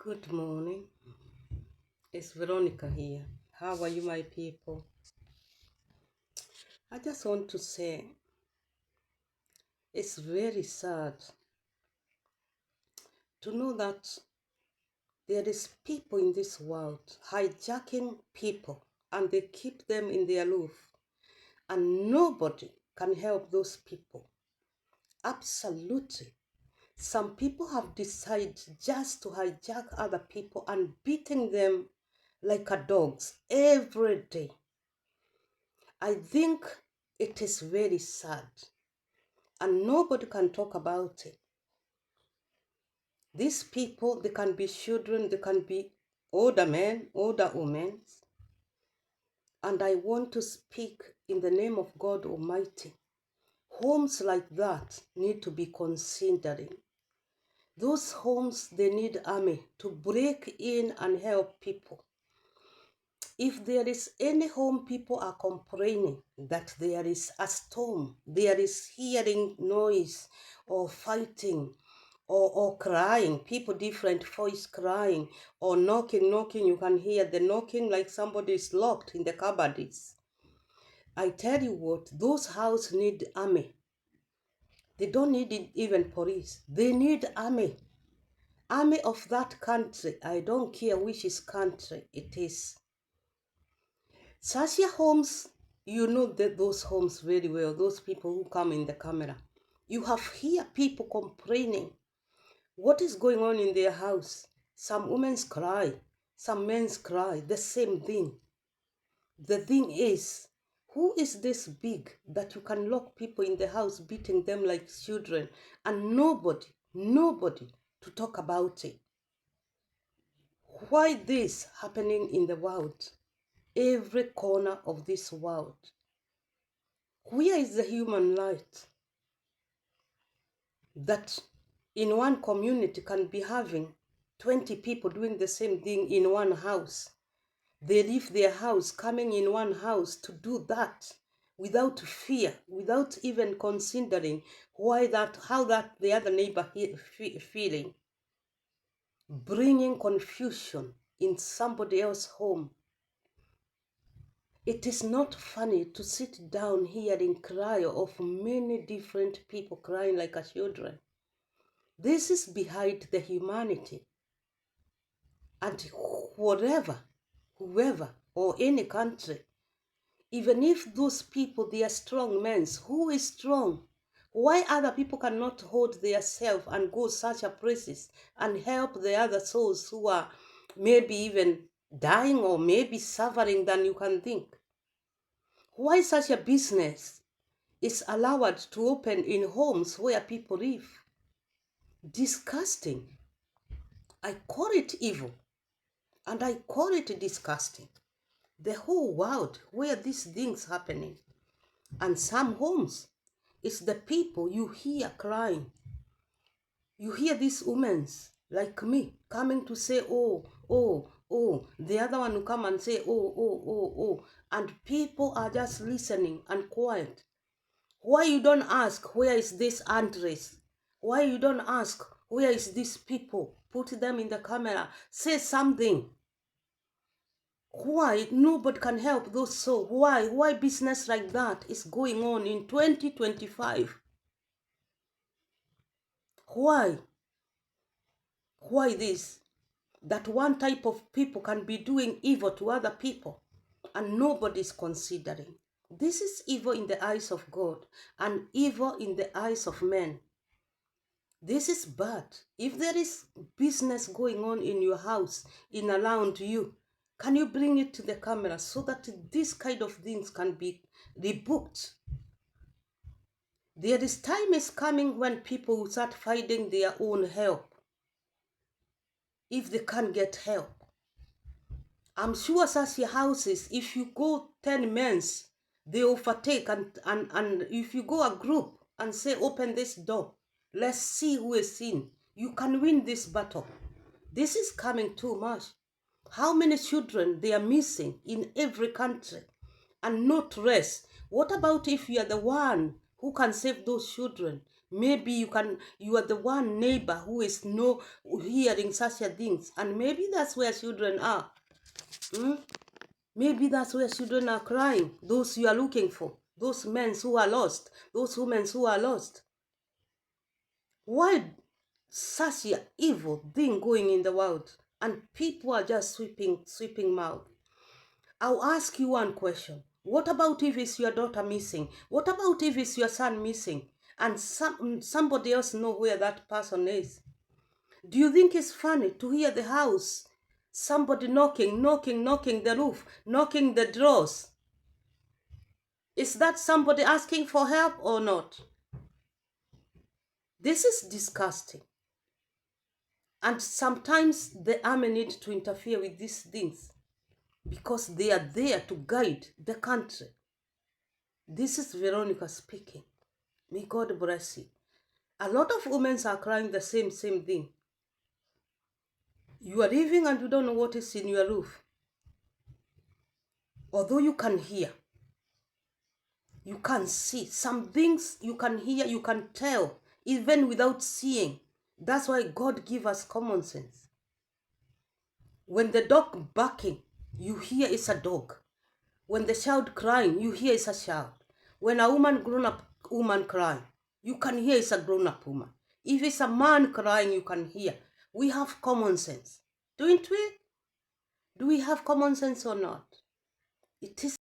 Good morning. It's Veronica here. How are you, my people? I just want to say it's very sad to know that there is people in this world hijacking people and they keep them in the aloof and nobody can help those people. Absolutely. Some people have decided just to hijack other people and beating them like a dogs every day. I think it is very sad and nobody can talk about it. These people, they can be children, they can be older men, older women. And I want to speak in the name of God Almighty. Homes like that need to be considering. Those homes, they need army to break in and help people. If there is any home people are complaining that there is a storm, there is hearing noise or fighting or crying, people different voice crying or knocking, you can hear the knocking like somebody is locked in the cupboards. I tell you what, those houses need army. They don't need even police. They need army. Army of that country. I don't care which country it is. Such homes, you know that those homes very well, those people who come in the camera. You have hear people complaining. What is going on in their house? Some women cry, some men cry, the same thing. The thing is, who is this big that you can lock people in the house beating them like children and nobody to talk about it? Why this happening in the world? Every corner of this world. Where is the human light that in one community can be having 20 people doing the same thing in one house? They leave their house, coming in one house to do that without fear, without even considering how that the other neighbor feeling, bringing confusion in somebody else's home. It is not funny to sit down hearing cry of many different people crying like a children. This is behind the humanity. And whoever, or any country, even if those people, they are strong men, who is strong? Why other people cannot hold their self and go such a places and help the other souls who are maybe even dying or maybe suffering than you can think? Why such a business is allowed to open in homes where people live? Disgusting. I call it evil and I call it disgusting. The whole world where these things happening. And some homes, it's the people you hear crying. You hear these women like me coming to say, oh, oh, oh. The other one will come and say, oh, oh, oh, oh. And people are just listening and quiet. Why you don't ask, where is this Andres? Why you don't ask, where is these people? Put them in the camera. Say something. Why nobody can help those souls? Why business like that is going on in 2025? Why this? That one type of people can be doing evil to other people and nobody is considering. This is evil in the eyes of God and evil in the eyes of men. This is bad. If there is business going on in your house, in around you, can you bring it to the camera so that this kind of things can be rebooked? There is time is coming when people will start finding their own help. If they can't get help. I'm sure such houses, if you go 10 men, they overtake and if you go a group and say, open this door, let's see who is in. You can win this battle. This is coming too much. How many children they are missing in every country and not rest? What about if you are the one who can save those children? Maybe you are the one neighbor who is hearing such things, and maybe that's where children are. Maybe that's where children are crying. Those you are looking for, those men who are lost, those women who are lost. Why such an evil thing going in the world, and people are just sweeping mouth? I'll ask you one question. What about if it's your daughter missing? What about if it's your son missing? And somebody else know where that person is? Do you think it's funny to hear the house, somebody knocking the roof, knocking the drawers? Is that somebody asking for help or not? This is disgusting. And sometimes the army need to interfere with these things because they are there to guide the country. This is Veronica speaking. May God bless you. A lot of women are crying the same thing. You are living and you don't know what is in your roof. Although you can hear, you can see some things, you can hear, you can tell, even without seeing. That's why God give us common sense. When the dog barking, you hear it's a dog. When the child crying, you hear it's a child. When a grown-up woman crying, you can hear it's a grown-up woman. If it's a man crying, you can hear. We have common sense, don't we? Do we have common sense or not? It is